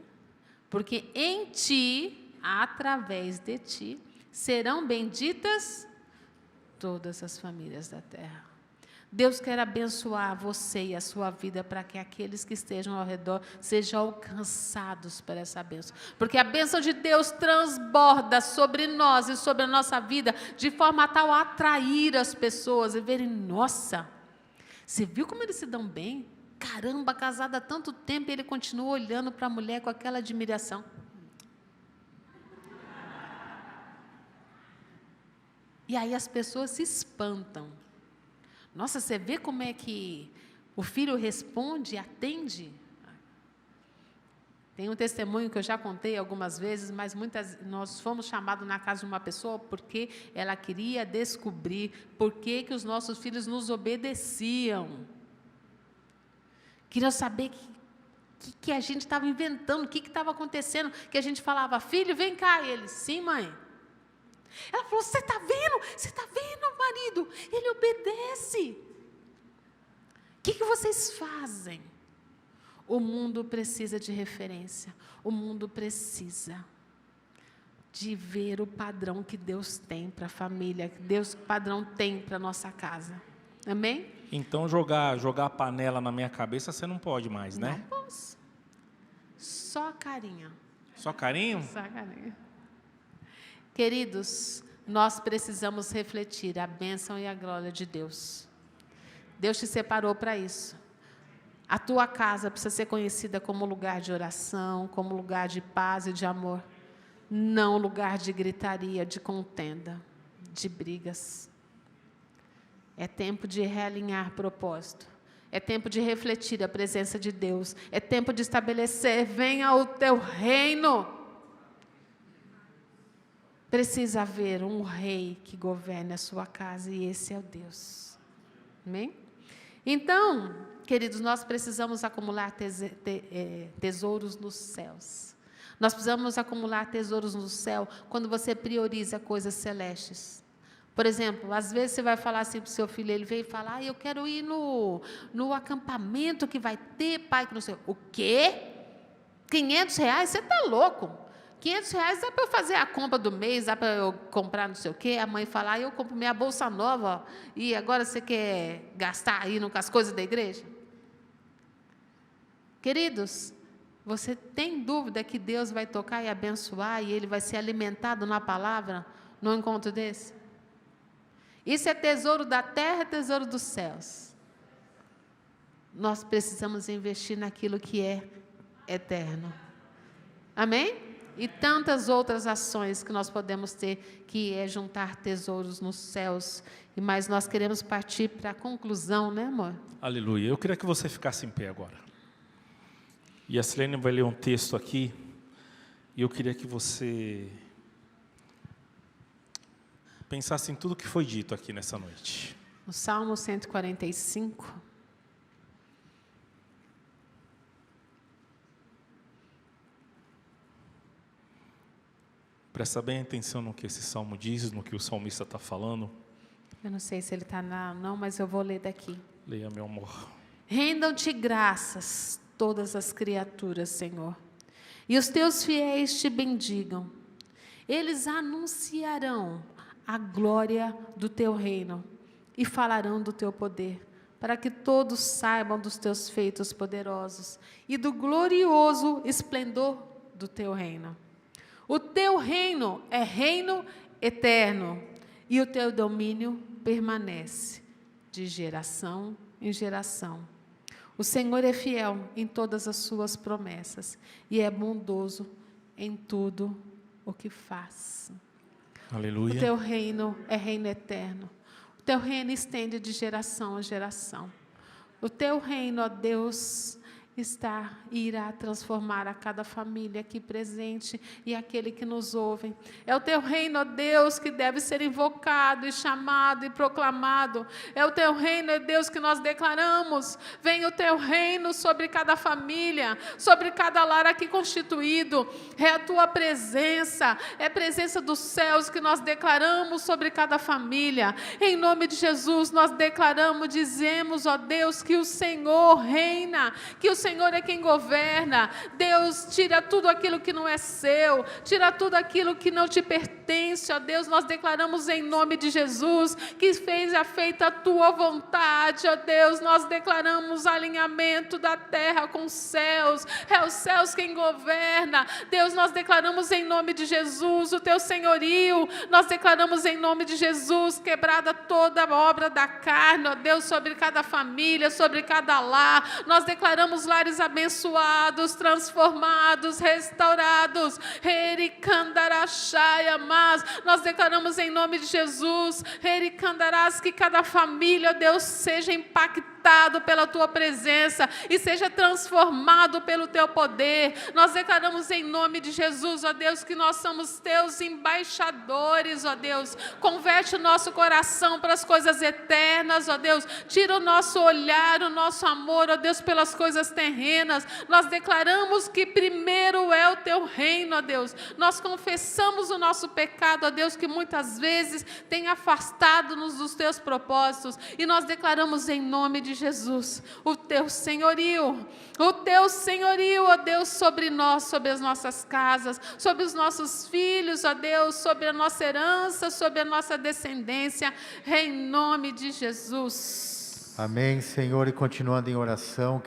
B: Porque em ti, através de ti, serão benditas todas as famílias da terra. Deus quer abençoar você e a sua vida para que aqueles que estejam ao redor sejam alcançados por essa bênção. Porque a bênção de Deus transborda sobre nós e sobre a nossa vida de forma tal a atrair as pessoas e verem, nossa, você viu como eles se dão bem? Caramba, casado há tanto tempo e ele continua olhando para a mulher com aquela admiração. E aí as pessoas se espantam. Nossa, você vê como é que o filho responde, atende? Tem um testemunho que eu já contei algumas vezes, mas nós fomos chamados na casa de uma pessoa porque ela queria descobrir por que os nossos filhos nos obedeciam. Queria saber que a gente estava inventando, o que estava acontecendo, que a gente falava, filho, vem cá. E ele, sim, mãe. Ela falou, você está vendo, marido? Ele obedece. O que vocês fazem? O mundo precisa de referência. O mundo precisa de ver o padrão que Deus tem para a família, que Deus padrão tem para a nossa casa. Amém?
A: Então, jogar a panela na minha cabeça, você não pode mais, né?
B: Não posso. Só carinho.
A: Só carinho?
B: Só carinho. Queridos, nós precisamos refletir a bênção e a glória de Deus. Deus te separou para isso. A tua casa precisa ser conhecida como lugar de oração, como lugar de paz e de amor. Não lugar de gritaria, de contenda, de brigas. É tempo de realinhar propósito. É tempo de refletir a presença de Deus. É tempo de estabelecer, venha o teu reino. Precisa haver um rei que governe a sua casa, e esse é o Deus. Amém? Então, queridos, nós precisamos acumular tesouros nos céus. Nós precisamos acumular tesouros no céu quando você prioriza coisas celestes. Por exemplo, às vezes você vai falar assim para o seu filho, ele veio falar, eu quero ir no acampamento que vai ter, pai, que não sei. O quê? R$500? Você está louco? R$500 dá para eu fazer a compra do mês, dá para eu comprar não sei o quê. A mãe fala, eu compro minha bolsa nova, e agora você quer gastar aí com as coisas da igreja? Queridos, você tem dúvida que Deus vai tocar e abençoar, e Ele vai ser alimentado na palavra, num encontro desse? Isso é tesouro da terra, tesouro dos céus. Nós precisamos investir naquilo que é eterno. Amém? E tantas outras ações que nós podemos ter, que é juntar tesouros nos céus. Mas nós queremos partir para a conclusão, né, amor?
A: Aleluia. Eu queria que você ficasse em pé agora. E a Silene vai ler um texto aqui, e eu queria que você pensasse em tudo que foi dito aqui nessa noite.
B: No Salmo 145.
A: Presta bem atenção no que esse salmo diz, no que o salmista está falando.
B: Eu não sei se ele está lá não, mas eu vou ler daqui.
A: Leia, meu amor.
B: Rendam-te graças todas as criaturas, Senhor, e os teus fiéis te bendigam. Eles anunciarão a glória do teu reino e falarão do teu poder, para que todos saibam dos teus feitos poderosos e do glorioso esplendor do teu reino. O teu reino é reino eterno, e o teu domínio permanece de geração em geração. O Senhor é fiel em todas as suas promessas e é bondoso em tudo o que faz.
A: Aleluia.
B: O teu reino é reino eterno. O teu reino estende de geração a geração. O teu reino, ó Deus, irá transformar a cada família aqui presente e aquele que nos ouve. É o teu reino, ó Deus, que deve ser invocado e chamado e proclamado. É o teu reino, ó Deus, que nós declaramos. Venha o teu reino sobre cada família, sobre cada lar aqui constituído. É a tua presença, é a presença dos céus que nós declaramos sobre cada família. Em nome de Jesus, nós declaramos, dizemos, ó Deus, que o Senhor reina, que o Senhor é quem governa. Deus, tira tudo aquilo que não é seu, tira tudo aquilo que não te pertence, ó Deus. Nós declaramos em nome de Jesus que seja feita a tua vontade, ó Deus. Nós declaramos alinhamento da terra com os céus, é os céus quem governa. Deus, nós declaramos em nome de Jesus o teu senhorio, nós declaramos em nome de Jesus quebrada toda a obra da carne, ó Deus, sobre cada família, sobre cada lar. Nós declaramos lares abençoados, transformados, restaurados. Mas nós declaramos em nome de Jesus, que cada família, ó Deus, seja impactado pela tua presença e seja transformado pelo teu poder. Nós declaramos em nome de Jesus, ó Deus, que nós somos teus embaixadores, ó Deus. Converte o nosso coração para as coisas eternas, ó Deus. Tira o nosso olhar, o nosso amor, ó Deus, pelas coisas terrenas. Nós declaramos que primeiro é o teu reino, ó Deus. Nós confessamos o nosso pecado, ó Deus, que muitas vezes tem afastado-nos dos teus propósitos, e nós declaramos em nome de Jesus o teu senhorio, ó Deus, sobre nós, sobre as nossas casas, sobre os nossos filhos, ó Deus, sobre a nossa herança, sobre a nossa descendência, em nome de Jesus.
C: Amém, Senhor. E continuando em oração,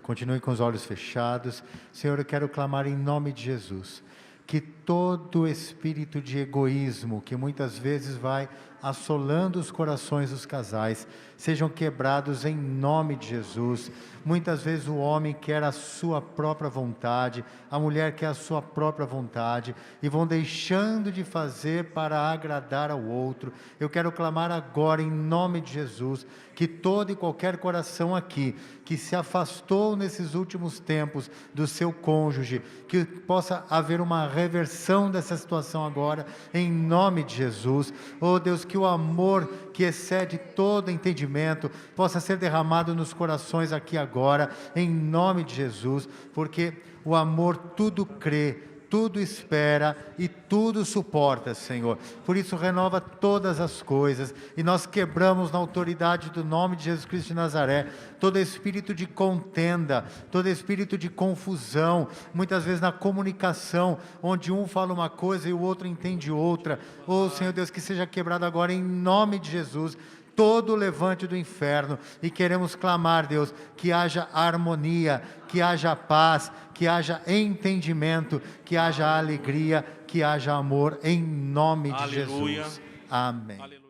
C: continue com os olhos fechados. Senhor, eu quero clamar em nome de Jesus que todo espírito de egoísmo que muitas vezes vai assolando os corações dos casais, sejam quebrados em nome de Jesus. Muitas vezes o homem quer a sua própria vontade, a mulher quer a sua própria vontade, e vão deixando de fazer para agradar ao outro. Eu quero clamar agora em nome de Jesus, que todo e qualquer coração aqui, que se afastou nesses últimos tempos do seu cônjuge, que possa haver uma reversão dessa situação agora, em nome de Jesus. Oh Deus, que o amor que excede todo entendimento possa ser derramado nos corações aqui agora, em nome de Jesus, porque o amor tudo crê, tudo espera e tudo suporta, Senhor. Por isso renova todas as coisas, e nós quebramos na autoridade do nome de Jesus Cristo de Nazaré todo espírito de contenda, todo espírito de confusão, muitas vezes na comunicação, onde um fala uma coisa e o outro entende outra. Oh Senhor Deus, que seja quebrado agora em nome de Jesus todo o levante do inferno, e queremos clamar, Deus, que haja harmonia, que haja paz, que haja entendimento, que haja alegria, que haja amor, em nome de Jesus. Amém.
A: Aleluia.